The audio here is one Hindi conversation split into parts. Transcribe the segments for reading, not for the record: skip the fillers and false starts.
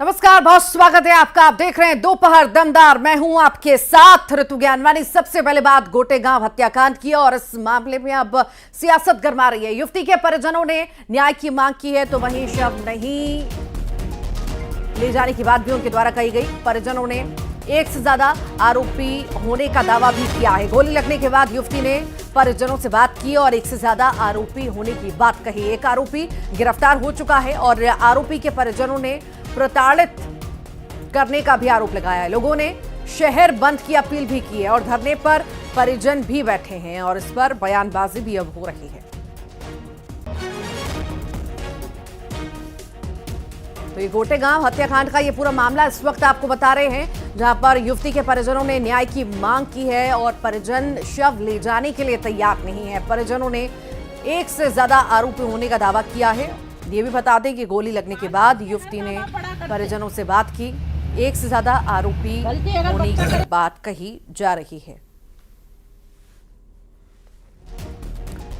नमस्कार, बहुत स्वागत है आपका। आप देख रहे हैं दोपहर दमदार। मैं हूं आपके साथ ऋतु ज्ञानवानी। सबसे पहले बात गोटेगांव हत्याकांड की और इस मामले में अब सियासत गरमा रही है। युवती के परिजनों ने न्याय की मांग की है तो वहीं शव नहीं ले जाने की बात भी उनके द्वारा कही गई। परिजनों ने एक से ज्यादा आरोपी होने का दावा भी किया है। गोली लगने के बाद युवती ने परिजनों से बात की और एक से ज्यादा आरोपी होने की बात कही। एक आरोपी गिरफ्तार हो चुका है और आरोपी के परिजनों ने प्रताड़ित करने का भी आरोप लगाया है। लोगों ने शहर बंद की अपील भी की है और धरने पर परिजन भी बैठे हैं और इस पर बयानबाजी भी अब हो रही है। तो ये गोटेगांव हत्याकांड का ये पूरा मामला इस वक्त आपको बता रहे हैं, जहां पर युवती के परिजनों ने न्याय की मांग की है और परिजन शव ले जाने के लिए तैयार नहीं है। परिजनों ने एक से ज्यादा आरोपी होने का दावा किया है। ये भी बता दें कि गोली लगने के बाद युवती ने परिजनों से बात की। एक से ज्यादा आरोपी होने की बात कही जा रही है।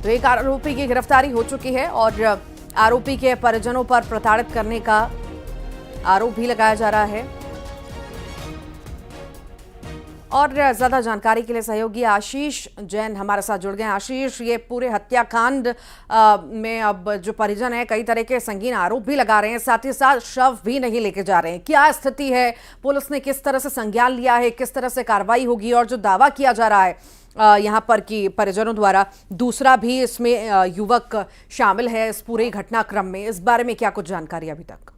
तो एक आरोपी की गिरफ्तारी हो चुकी है और आरोपी के परिजनों पर प्रताड़ित करने का आरोप भी लगाया जा रहा है। और ज्यादा जानकारी के लिए सहयोगी आशीष जैन हमारे साथ जुड़ गए। आशीष, ये पूरे हत्याकांड में अब जो परिजन है कई तरह के संगीन आरोप भी लगा रहे हैं, साथ ही साथ शव भी नहीं लेके जा रहे हैं। क्या स्थिति है? पुलिस ने किस तरह से संज्ञान लिया है? किस तरह से कार्रवाई होगी? और जो दावा किया जा रहा है यहाँ पर कि परिजनों द्वारा, दूसरा भी इसमें युवक शामिल है इस पूरे घटनाक्रम में, इस बारे में क्या कुछ जानकारी अभी तक?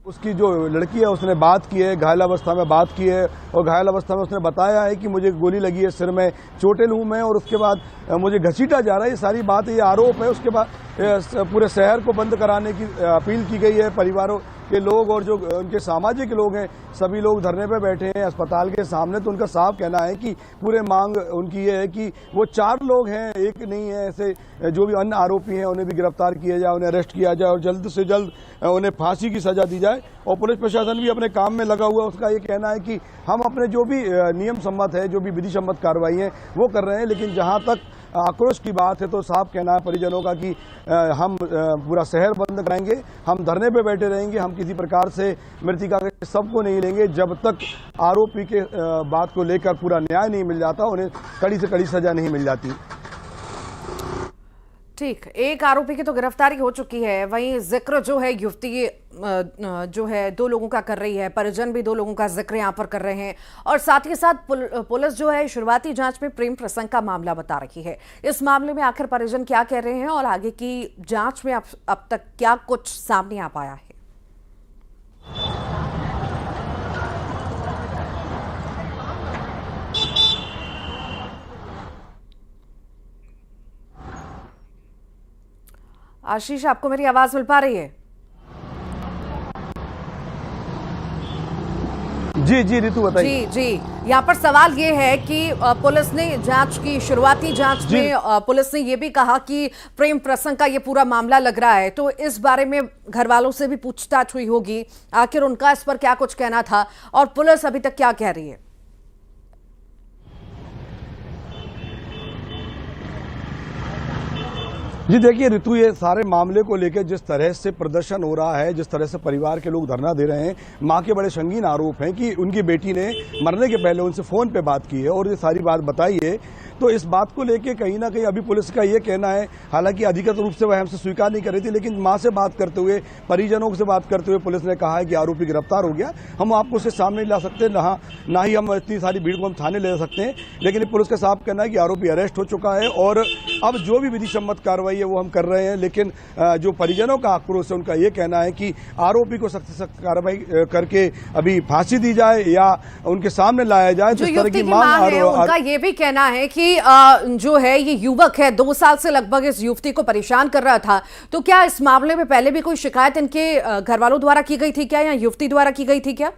उसकी जो लड़की है उसने बात की है, घायल अवस्था में बात की है और घायल अवस्था में उसने बताया है कि मुझे गोली लगी है, सिर में चोटिल हूं मैं और उसके बाद मुझे घसीटा जा रहा है। ये सारी बात, ये आरोप है। उसके बाद पूरे शहर को बंद कराने की अपील की गई है। परिवारों के लोग और जो उनके सामाजिक लोग हैं सभी लोग धरने पे बैठे हैं अस्पताल के सामने। तो उनका साफ कहना है कि पूरे मांग उनकी ये है कि वो 4 लोग हैं, एक नहीं है, ऐसे जो भी अन्य आरोपी हैं उन्हें भी गिरफ्तार किया जाए, उन्हें अरेस्ट किया जाए और जल्द से जल्द उन्हें फांसी की सजा दी जाए। और पुलिस प्रशासन भी अपने काम में लगा हुआ है। उसका ये कहना है कि हम अपने जो भी नियम सम्मत है, जो भी विधि सम्मत कार्रवाई है वो कर रहे हैं, लेकिन जहां तक आक्रोश की बात है तो साफ कहना है परिजनों का कि हम पूरा शहर बंद कराएंगे, हम धरने पे बैठे रहेंगे, हम किसी प्रकार से मृतिका के शव को नहीं लेंगे जब तक आरोपी के बात को लेकर पूरा न्याय नहीं मिल जाता, उन्हें कड़ी से कड़ी सजा नहीं मिल जाती। ठीक, एक आरोपी की तो गिरफ्तारी हो चुकी है, वहीं जिक्र जो है युवती जो है 2 लोगों का कर रही है, परिजन भी 2 लोगों का जिक्र यहाँ पर कर रहे हैं और साथ ही साथ पुलिस जो है शुरुआती जांच में प्रेम प्रसंग का मामला बता रही है। इस मामले में आखिर परिजन क्या कह रहे हैं और आगे की जांच में अब तक क्या कुछ सामने आ पाया है? आशीष, आपको मेरी आवाज मिल पा रही है? जी जी ऋतु बताइए। जी जी, यहाँ पर सवाल ये है कि पुलिस ने जांच की, शुरुआती जांच में पुलिस ने ये भी कहा कि प्रेम प्रसंग का ये पूरा मामला लग रहा है, तो इस बारे में घर वालों से भी पूछताछ हुई होगी, आखिर उनका इस पर क्या कुछ कहना था और पुलिस अभी तक क्या कह रही है? जी देखिए ऋतु, ये सारे मामले को लेकर जिस तरह से प्रदर्शन हो रहा है, जिस तरह से परिवार के लोग धरना दे रहे हैं, मां के बड़े संगीन आरोप हैं कि उनकी बेटी ने मरने के पहले उनसे फोन पे बात की है और ये सारी बात बताई है। तो इस बात को लेके कहीं ना कहीं अभी पुलिस का ये कहना है, हालांकि अधिकृत रूप से वह हमसे स्वीकार नहीं कर रही थी, लेकिन मां से बात करते हुए, परिजनों से बात करते हुए पुलिस ने कहा है कि आरोपी गिरफ्तार हो गया। हम आपको उससे सामने ला सकते, ना ही हम इतनी सारी भीड़ को हम थाने ले सकते हैं, लेकिन पुलिस का साफ कहना है कि आरोपी अरेस्ट हो चुका है और अब जो भी विधि सम्मत कार्रवाई है वो हम कर रहे हैं। लेकिन जो परिजनों का आक्रोश है उनका ये कहना है कि आरोपी को सख्त से सख्त कार्रवाई करके अभी फांसी दी जाए या उनके सामने लाया जाए। जो युवती की मां है उनका ये भी कहना है कि जो है ये युवक है 2 साल से लगभग इस युवती को परेशान कर रहा था। तो क्या इस मामले में पहले भी कोई शिकायत इनके घर वालों द्वारा की गई थी क्या या युवती द्वारा की गई थी क्या?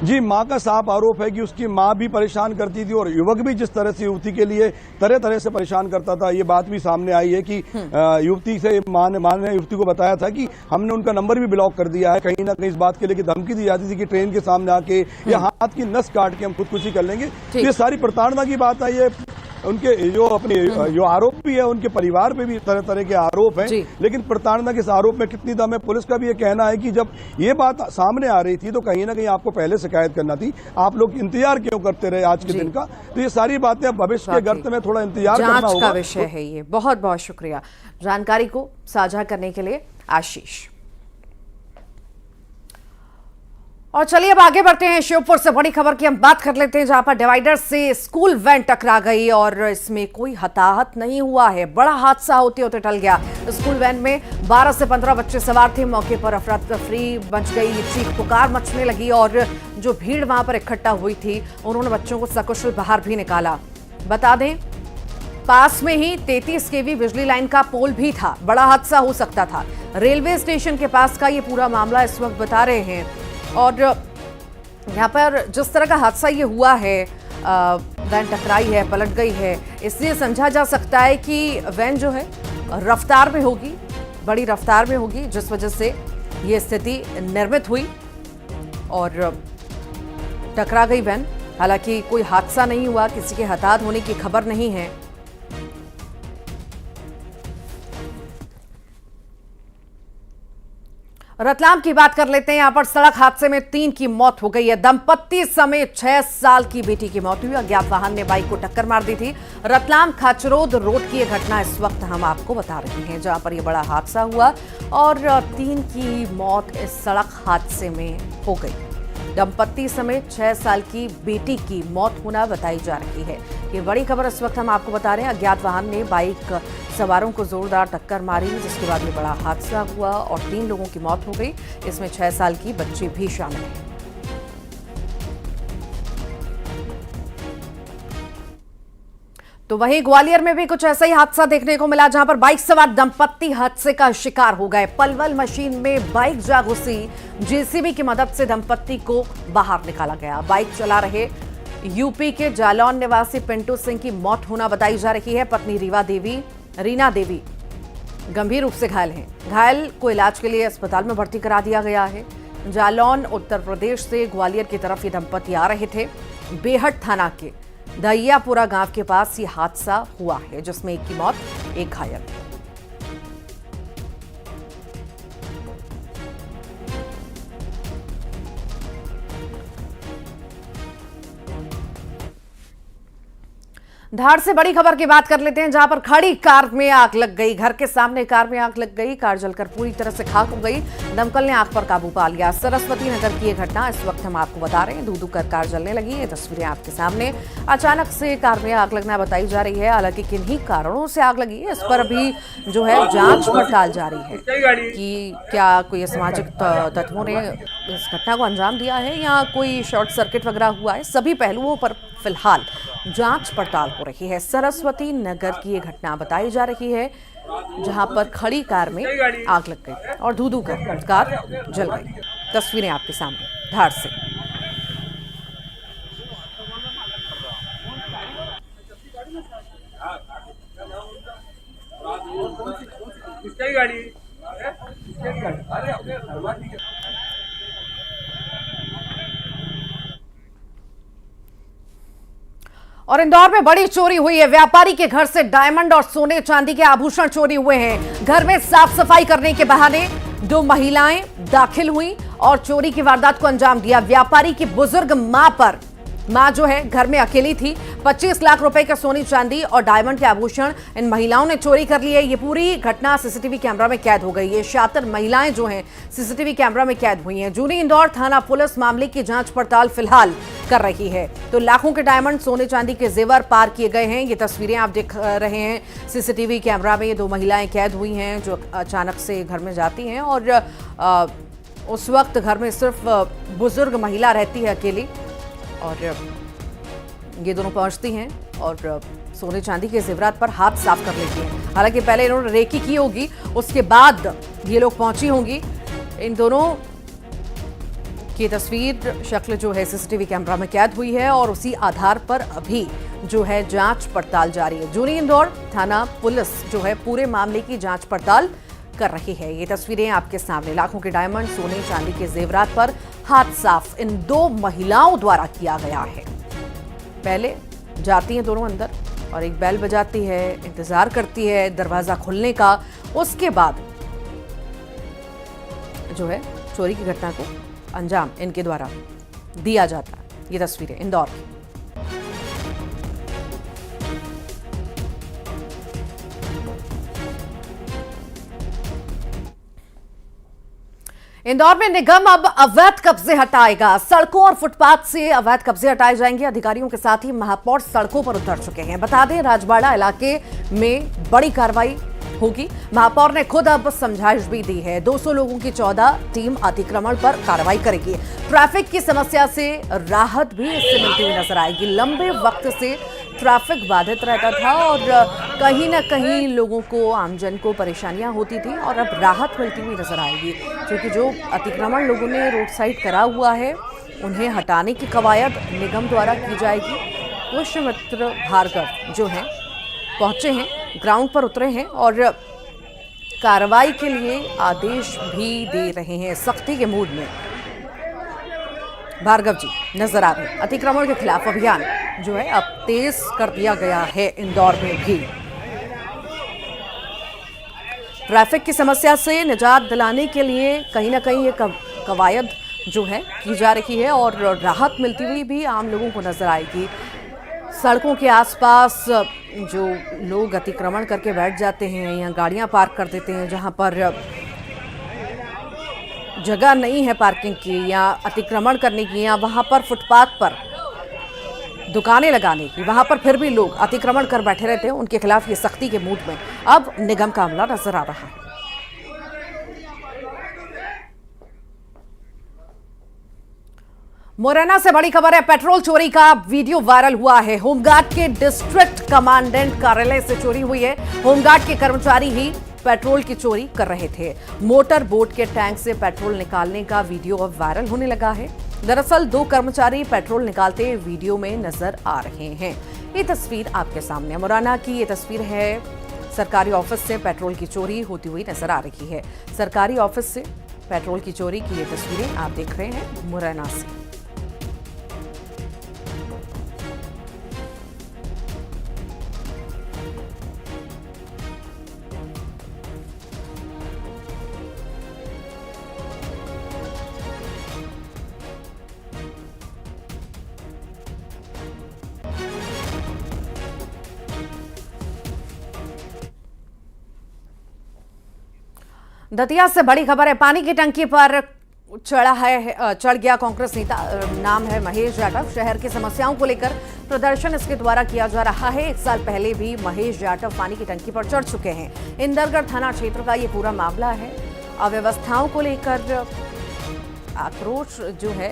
जी, मां का साफ आरोप है कि उसकी मां भी परेशान करती थी और युवक भी जिस तरह से युवती के लिए तरह तरह से परेशान करता था। ये बात भी सामने आई है कि युवती से मां ने युवती को बताया था कि हमने उनका नंबर भी ब्लॉक कर दिया है। कहीं ना कहीं इस बात के लिए धमकी दी जाती थी कि ट्रेन के सामने आके या हाथ की नस काट के हम खुदकुशी कर लेंगे। ये सारी प्रताड़ना की बात आई है। उनके जो अपने जो आरोपी है उनके परिवार पे भी तरह तरह के आरोप हैं, लेकिन प्रताड़ना के इस आरोप में कितनी दम है? पुलिस का भी ये कहना है कि जब ये बात सामने आ रही थी तो कहीं ना कहीं आपको पहले शिकायत करना थी, आप लोग इंतजार क्यों करते रहे आज के दिन का? तो ये सारी बातें अब भविष्य के गर्त में थोड़ा इंतजार करना होगा। का विषय है ये। बहुत बहुत शुक्रिया जानकारी को साझा करने के लिए आशीष। और चलिए अब आगे बढ़ते हैं। श्योपुर से बड़ी खबर की हम बात कर लेते हैं, जहां पर डिवाइडर से स्कूल वैन टकरा गई और इसमें कोई हताहत नहीं हुआ है। बड़ा हादसा होते होते टल गया। स्कूल वैन में 12 से 15 बच्चे सवार थे। मौके पर अफरा तफरी मच गई, चीख पुकार मचने लगी और जो भीड़ वहां पर इकट्ठा हुई थी उन्होंने बच्चों को सकुशल बाहर भी निकाला। बता दें पास में ही 33 केवी बिजली लाइन का पोल भी था। बड़ा हादसा हो सकता था। रेलवे स्टेशन के पास का ये पूरा मामला इस वक्त बता रहे हैं। और यहाँ पर जिस तरह का हादसा ये हुआ है, वैन टकराई है, पलट गई है, इसलिए समझा जा सकता है कि वैन जो है रफ्तार में होगी, बड़ी रफ्तार में होगी, जिस वजह से ये स्थिति निर्मित हुई और टकरा गई वैन। हालांकि कोई हादसा नहीं हुआ, किसी के हताहत होने की खबर नहीं है। रतलाम की बात कर लेते हैं। यहां पर सड़क हादसे में 3 की मौत हो गई है। दंपत्ति समेत 6 साल की बेटी की मौत हुई। अज्ञात वाहन ने बाइक को टक्कर मार दी थी। रतलाम खाचरोद रोड की यह घटना इस वक्त हम आपको बता रहे हैं, जहां पर यह बड़ा हादसा हुआ और 3 की मौत इस सड़क हादसे में हो गई। दंपत्ति समेत 6 साल की बेटी की मौत होना बताई जा रही है। ये बड़ी खबर इस वक्त हम आपको बता रहे हैं। अज्ञात वाहन ने बाइक सवारों को जोरदार टक्कर मारी, जिसके बाद ये बड़ा हादसा हुआ और 3 लोगों की मौत हो गई। इसमें 6 साल की बच्ची भी शामिल है। तो वहीं ग्वालियर में भी कुछ ऐसा ही हादसा देखने को मिला, जहां पर बाइक सवार दंपत्ति हादसे का शिकार हो गए। पलवल मशीन में बाइक जा घुसी। जेसीबी की मदद से दंपत्ति को बाहर निकाला गया। बाइक चला रहे यूपी के जालौन निवासी पिंटू सिंह की मौत होना बताई जा रही है। पत्नी रीना देवी गंभीर रूप से घायल हैं। घायल को इलाज के लिए अस्पताल में भर्ती करा दिया गया है। जालौन उत्तर प्रदेश से ग्वालियर की तरफ ये दंपति आ रहे थे। बेहट थाना के दहियापुरा गांव के पास ये हादसा हुआ है, जिसमें एक की मौत, एक घायल। धार से बड़ी खबर की बात कर लेते हैं, जहां पर खड़ी कार में आग लग गई। घर के सामने कार में आग लग गई। कार जलकर पूरी तरह से खाक हो गई। दमकल ने आग पर काबू पा लिया। सरस्वती नगर की यह घटना इस वक्त हम आपको बता रहे हैं। धू धू कर कार जलने लगी। ये तस्वीरें आपके सामने। अचानक से कार में आग लगना बताई जा रही है। हालांकि किन्हीं कारणों से आग लगी है, इस पर अभी जो है जांच पड़ताल जारी है कि क्या कोई असामाजिक तत्वों ने इस घटना को अंजाम दिया है या कोई शॉर्ट सर्किट वगैरह हुआ है। सभी पहलुओं पर फिलहाल जांच पड़ताल हो रही है। सरस्वती नगर की ये घटना बताई जा रही है, जहां पर खड़ी कार में आग लग गई और धू धू कर कार जल गई। तस्वीरें आपके सामने धार से। और इंदौर में बड़ी चोरी हुई है। व्यापारी के घर से डायमंड और सोने चांदी के आभूषण चोरी हुए हैं। घर में साफ सफाई करने के बहाने 2 महिलाएं दाखिल हुई और चोरी की वारदात को अंजाम दिया। व्यापारी की बुजुर्ग मां जो है घर में अकेली थी। 25 लाख रुपए का सोनी चांदी और डायमंड के आभूषण इन महिलाओं ने चोरी कर लिए। ये पूरी घटना सीसीटीवी कैमरा में कैद हो गई है। 76 महिलाएं जो हैं सीसीटीवी कैमरा में कैद हुई हैं। जूनी इंदौर थाना पुलिस मामले की जांच पड़ताल फिलहाल कर रही है। तो लाखों के डायमंड, सोने चांदी के जेवर पार किए गए हैं। ये तस्वीरें आप देख रहे हैं सीसीटीवी कैमरा में। ये 2 महिलाएं कैद हुई हैं जो अचानक से घर में जाती हैं और उस वक्त घर में सिर्फ बुजुर्ग महिला रहती है अकेली और ये दोनों पहुंचती हैं और सोने चांदी के जेवरात पर हाथ साफ कर लेती हैं। हालांकि पहले इन्होंने रेकी की होगी, उसके बाद ये लोग पहुंची होंगी। इन दोनों की तस्वीर, शक्ल जो है सीसीटीवी कैमरा में कैद हुई है और उसी आधार पर अभी जो है जांच पड़ताल जारी है। जूनी इंदौर थाना पुलिस जो है पूरे मामले की जांच पड़ताल कर रही है। ये तस्वीरें आपके सामने। लाखों के डायमंड, सोने चांदी के जेवरात पर हाथ साफ इन 2 महिलाओं द्वारा किया गया है। पहले जाती हैं दोनों अंदर और एक बेल बजाती है, इंतजार करती है दरवाजा खुलने का। उसके बाद जो है चोरी की घटना को अंजाम इनके द्वारा दिया जाता है। ये तस्वीरें इंदौर की। इंदौर में निगम अब अवैध कब्जे हटाएगा। सड़कों और फुटपाथ से अवैध कब्जे हटाए जाएंगे। अधिकारियों के साथ ही महापौर सड़कों पर उतर चुके हैं। बता दें, राजबाड़ा इलाके में बड़ी कार्रवाई होगी। महापौर ने खुद अब समझाइश भी दी है। 200 लोगों की 14 टीम अतिक्रमण पर कार्रवाई करेगी। ट्रैफिक की समस्या से राहत भी इससे मिलती हुई नजर आएगी। लंबे वक्त से ट्रैफिक बाधित रहता था और कहीं ना कहीं लोगों को, आमजन को परेशानियां होती थी और अब राहत मिलती हुई नजर आएगी, क्योंकि जो अतिक्रमण लोगों ने रोड साइड करा हुआ है उन्हें हटाने की कवायद निगम द्वारा की जाएगी। पुष्यमित्र भार्गव जो हैं पहुंचे हैं, ग्राउंड पर उतरे हैं और कार्रवाई के लिए आदेश भी दे रहे हैं। सख्ती के मूड में भार्गव जी नजर आ रहे हैं। अतिक्रमण के खिलाफ अभियान जो है अब तेज कर दिया गया है इंदौर में भी। ट्रैफिक की समस्या से निजात दिलाने के लिए कहीं ना कहीं ये कवायद जो है की जा रही है और राहत मिलती हुई भी आम लोगों को नजर आएगी। सड़कों के आसपास जो लोग अतिक्रमण करके बैठ जाते हैं या गाड़ियां पार्क कर देते हैं, जहां पर जगह नहीं है पार्किंग की या अतिक्रमण करने की, या वहां पर फुटपाथ पर दुकानें लगाने की, वहां पर फिर भी लोग अतिक्रमण कर बैठे रहते हैं, उनके खिलाफ ये सख्ती के मूड में अब निगम का अमला नजर आ रहा है। मुरैना से बड़ी खबर है। पेट्रोल चोरी का वीडियो वायरल हुआ है। होमगार्ड के डिस्ट्रिक्ट कमांडेंट कार्यालय से चोरी हुई है। होमगार्ड के कर्मचारी ही पेट्रोल की चोरी कर रहे थे। मोटर बोट के टैंक से पेट्रोल निकालने का वीडियो अब वायरल होने लगा है। दरअसल 2 कर्मचारी पेट्रोल निकालते वीडियो में नजर आ रहे हैं। ये तस्वीर आपके सामने मुरैना की ये तस्वीर है। सरकारी ऑफिस से पेट्रोल की चोरी होती हुई नजर आ रही है। सरकारी ऑफिस से पेट्रोल की चोरी की ये तस्वीरें आप देख रहे हैं मुरैना से। दतिया से बड़ी खबर है। पानी की टंकी पर चढ़ गया कांग्रेस नेता, नाम है महेश जाटव। शहर की समस्याओं को लेकर प्रदर्शन इसके द्वारा किया जा रहा है। 1 साल पहले भी महेश जाटव पानी की टंकी पर चढ़ चुके हैं। इंदरगढ़ थाना क्षेत्र का ये पूरा मामला है। अव्यवस्थाओं को लेकर आक्रोश जो है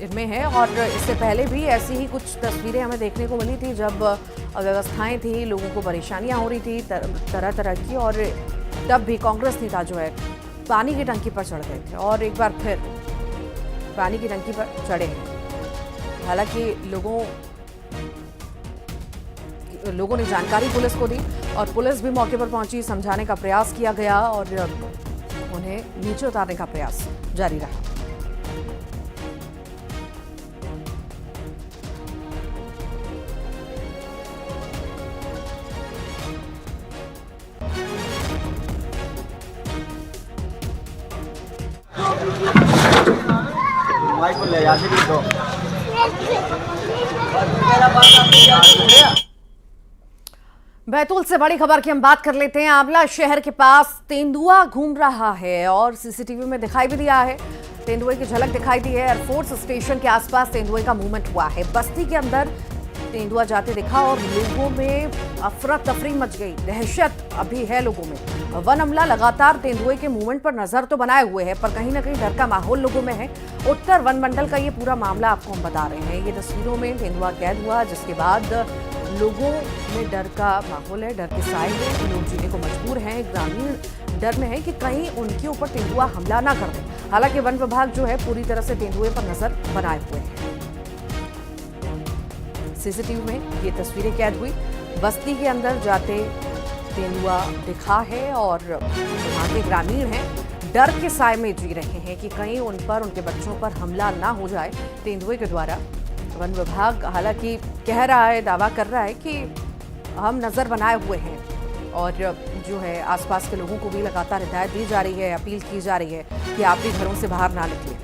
इनमें है और इससे पहले भी ऐसी ही कुछ तस्वीरें हमें देखने को मिली थी, जब अव्यवस्थाएं थी, लोगों को परेशानियां हो रही थी तरह तरह की, और तब भी कांग्रेस नेता जो है पानी की टंकी पर चढ़ गए थे और एक बार फिर पानी की टंकी पर चढ़े हैं। हालांकि लोगों ने जानकारी पुलिस को दी और पुलिस भी मौके पर पहुंची। समझाने का प्रयास किया गया और उन्हें नीचे उतारने का प्रयास जारी रहा। बैतूल से बड़ी खबर की हम बात कर लेते हैं। आंवला शहर के पास तेंदुआ घूम रहा है और सीसीटीवी में दिखाई भी दिया है। तेंदुए की झलक दिखाई दी है। एयरफोर्स स्टेशन के आसपास तेंदुए का मूवमेंट हुआ है। बस्ती के अंदर तेंदुआ जाते दिखा और लोगों में अफरा तफरी मच गई। दहशत अभी है लोगों में। वन अमला लगातार तेंदुए के मूवमेंट पर नजर तो बनाए हुए है, पर कहीं ना कहीं डर का माहौल लोगों में है। उत्तर वन मंडल का ये पूरा मामला आपको हम बता रहे हैं। ये तस्वीरों में तेंदुआ कैद हुआ, जिसके बाद लोगों में डर का माहौल है। डर के साए में लोग जीने को मजबूर हैं। ग्रामीण डर में है कि कहीं उनके ऊपर तेंदुआ हमला ना कर दे। हालांकि वन विभाग जो है पूरी तरह से तेंदुए पर नजर बनाए हुए है। सीसीटीवी में ये तस्वीरें कैद हुई। बस्ती के अंदर जाते तेंदुआ दिखा है और वहाँ के ग्रामीण हैं डर के साए में जी रहे हैं कि कहीं उन पर, उनके बच्चों पर हमला ना हो जाए तेंदुए के द्वारा। वन विभाग हालांकि कह रहा है, दावा कर रहा है कि हम नजर बनाए हुए हैं और जो है आसपास के लोगों को भी लगातार हिदायत दी जा रही है, अपील की जा रही है कि आप भी घरों से बाहर ना निकलें।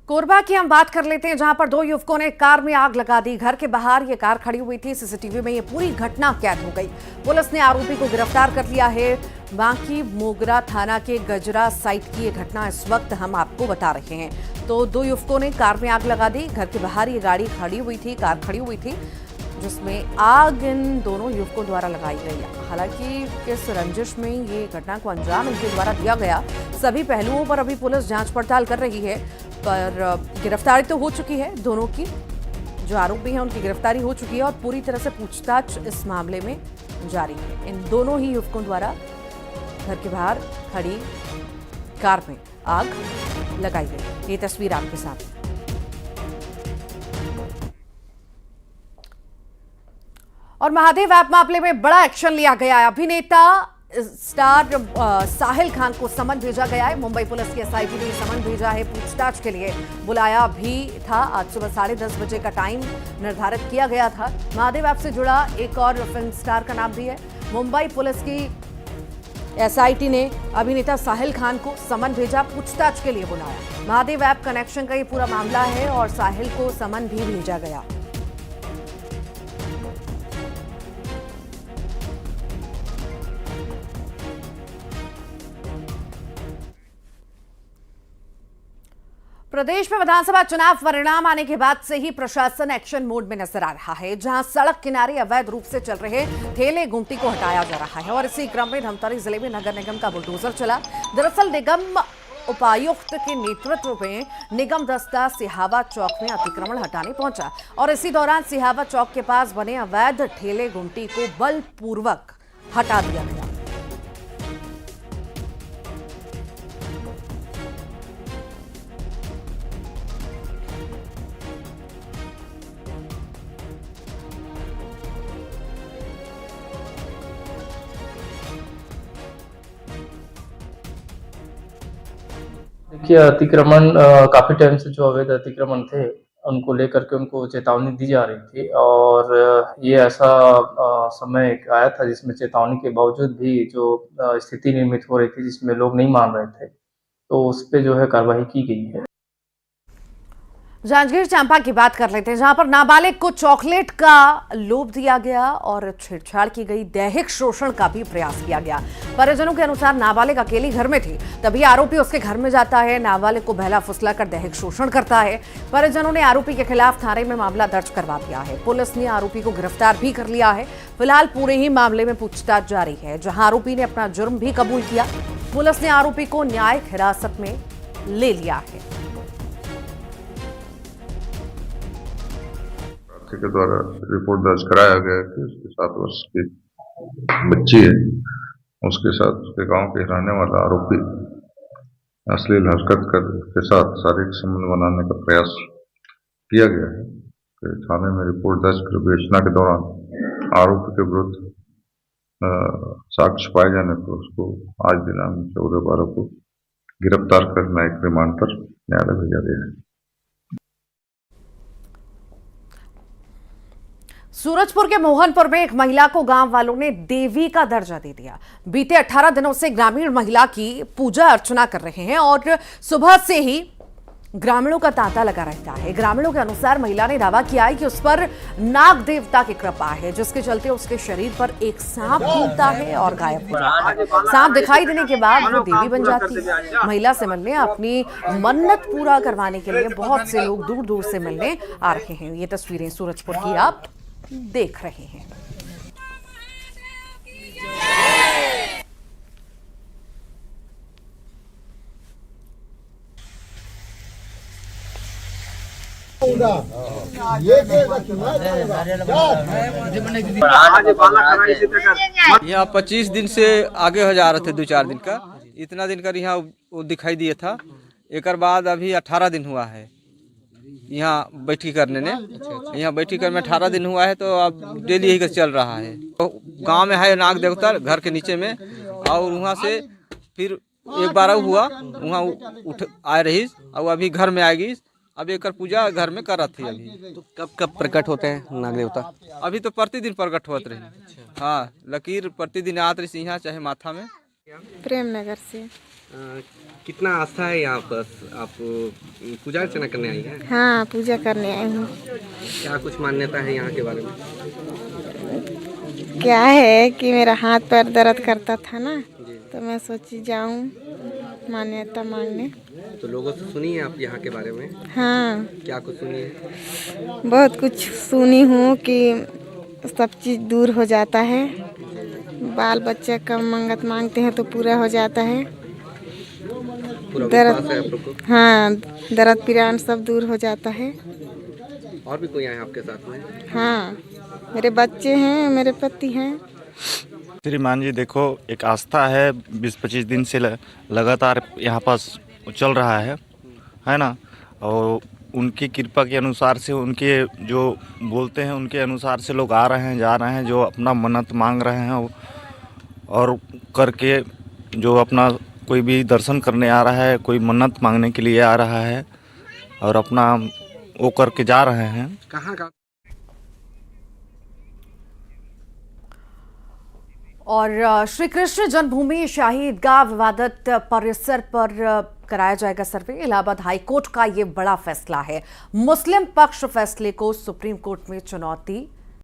कोरबा की हम बात कर लेते हैं, जहां पर 2 युवकों ने कार में आग लगा दी। घर के बाहर ये कार खड़ी हुई थी। सीसीटीवी में ये पूरी घटना कैद हो गई। पुलिस ने आरोपी को गिरफ्तार कर लिया है। बांकी मोगरा थाना के गजरा साइट की ये घटना इस वक्त हम आपको बता रहे हैं। तो 2 युवकों ने कार में आग लगा दी। घर के बाहर ये गाड़ी खड़ी हुई थी, कार खड़ी हुई थी, जिसमें आग इन दोनों युवकों द्वारा लगाई गई। हालांकि किस रंजिश में ये घटना को अंजाम इनके द्वारा दिया गया, सभी पहलुओं पर अभी पुलिस जांच पड़ताल कर रही है। पर गिरफ्तारी तो हो चुकी है, दोनों की जो आरोपी हैं उनकी गिरफ्तारी हो चुकी है और पूरी तरह से पूछताछ इस मामले में जारी है। इन दोनों ही युवकों द्वारा घर के बाहर खड़ी कार में आग लगाई गई। ये तस्वीर आपके साथ। और महादेव ऐप मामले में बड़ा एक्शन लिया गया है। अभिनेता स्टार साहिल खान को समन भेजा गया है। मुंबई पुलिस की एसआईटी ने समन भेजा है, पूछताछ के लिए बुलाया भी था। आज सुबह 10:30 बजे का टाइम निर्धारित किया गया था। महादेव ऐप से जुड़ा एक और फिल्म स्टार का नाम भी है। मुंबई पुलिस की एसआईटी ने अभिनेता साहिल खान को समन भेजा, पूछताछ के लिए बुलाया। महादेव ऐप कनेक्शन का ये पूरा मामला है और साहिल को समन भी भेजा गया। प्रदेश में विधानसभा चुनाव परिणाम आने के बाद से ही प्रशासन एक्शन मोड में नजर आ रहा है, जहां सड़क किनारे अवैध रूप से चल रहे ठेले गुमटी को हटाया जा रहा है। और इसी क्रम में धमतरी जिले में नगर निगम का बुलडोजर चला। दरअसल निगम उपायुक्त के नेतृत्व में निगम दस्ता सिहावा चौक में अतिक्रमण हटाने पहुंचा और इसी दौरान सिहावा चौक के पास बने अवैध ठेले गुमटी को बलपूर्वक हटा दिया गया। देखिए, अतिक्रमण काफ़ी टाइम से जो अवैध अतिक्रमण थे, उनको लेकर के उनको चेतावनी दी जा रही थी और ये ऐसा समय आया था जिसमें चेतावनी के बावजूद भी जो स्थिति निर्मित हो रही थी, जिसमें लोग नहीं मान रहे थे, तो उस पे जो है कार्रवाई की गई है। जांजगीर चांपा की बात कर लेते हैं, जहां पर नाबालिग को चॉकलेट का लोभ दिया गया और छेड़छाड़ की गई। दैहिक शोषण का भी प्रयास किया गया। परिजनों के अनुसार नाबालिग अकेली घर में थी, तभी आरोपी उसके घर में जाता है, नाबालिग को बहला फुसला कर दैहिक शोषण करता है। परिजनों ने आरोपी के खिलाफ थाने में मामला दर्ज करवा दिया है। पुलिस ने आरोपी को गिरफ्तार भी कर लिया है। फिलहाल पूरे ही मामले में पूछताछ जारी है, जहां आरोपी ने अपना जुर्म भी कबूल किया। पुलिस ने आरोपी को न्यायिक हिरासत में ले लिया है। के द्वारा रिपोर्ट दर्ज कराया गया कि उसके 7 वर्ष की बच्ची है, उसके साथ उसके गांव के रहने वाला आरोपी अश्लील हरकत के साथ शारीरिक संबंध बनाने का प्रयास किया गया है। तो थाने में रिपोर्ट दर्ज कर विवेचना के दौरान आरोपी के विरुद्ध साक्ष्य पाए जाने पर उसको आज दिनांक 14/12 को गिरफ्तार कर न्यायिक रिमांड पर न्यायालय भेजा गया है। सूरजपुर के मोहनपुर में एक महिला को गांव वालों ने देवी का दर्जा दे दिया। बीते 18 दिनों से ग्रामीण महिला की पूजा अर्चना कर रहे हैं और सुबह से ही ग्रामीणों का तांता लगा रहता है। ग्रामीणों के अनुसार महिला ने दावा किया है कि उस पर नाग देवता की कृपा है, जिसके चलते उसके शरीर पर एक सांप घूमता है और गायब हो जाता है। सांप दिखाई देने के बाद वो देवी बन जाती है। महिला से मिलने, अपनी मन्नत पूरा करवाने के लिए बहुत से लोग दूर दूर से मिलने आ रहे हैं। ये तस्वीरें सूरजपुर की आप देख रहे हैं। यहाँ 25 दिन से आगे हो जा रहे थे, 2-4 दिन का, इतना दिन का यहाँ वो दिखाई दिया था। एक बाद अभी 18 दिन हुआ है। यहाँ बैठी करने ने। यहाँ बैठी कर में 18 दिन हुआ है, तो अब डेली यही चल रहा है। तो गांव में है नाग देवता घर के नीचे में, और वहाँ से फिर एक बार हुआ वहाँ उठ आए रही, और अभी घर में आएगी। अब एक पूजा घर में करत थी अभी। तो कब कब प्रकट होते हैं नाग देवता? अभी तो प्रतिदिन प्रकट होते रही। हाँ, लकीर प्रतिदिन आत रही यहाँ चाहे माथा में। प्रेम नगर से। कितना आस्था है यहाँ पर? आप पूजा अर्चना करने आई हैं? हाँ, पूजा करने आई हूँ। क्या कुछ मान्यता है यहाँ के बारे में? क्या है कि मेरा हाथ पैर दर्द करता था ना, तो मैं सोची जाऊँ मान्यता मांगने। तो लोगों से सुनी है आप यहाँ के बारे में? हाँ, क्या कुछ सुनी है? बहुत कुछ सुनी हूँ कि सब चीज़ दूर हो जाता है, बाल बच्चे का मंगत मांगते हैं तो पूरा हो जाता है। पूरा विश्वास है आप लोग को? हाँ, दर्द पीड़ान सब दूर हो जाता है। और भी कोई है आपके साथ में? हाँ, मेरे बच्चे हैं, मेरे पति हैं। श्रीमान जी देखो, एक आस्था है 20-25 दिन से लगातार यहाँ पास चल रहा है ना। और उनकी कृपा के अनुसार से, उनके जो बोलते हैं उनके अनुसार से लोग आ रहे हैं, जा रहे हैं, जो अपना मन्नत मांग रहे हैं और करके जो अपना कोई भी दर्शन करने आ रहा है, कोई मन्नत मांगने के लिए आ रहा है और अपना वो करके जा रहे हैं। कहाँ का? और श्री कृष्ण जन्मभूमि शाही ईदगाह विवादित परिसर पर कराया जाएगा सर्वे। इलाहाबाद हाईकोर्ट का ये बड़ा फैसला है। मुस्लिम पक्ष फैसले को सुप्रीम कोर्ट में चुनौती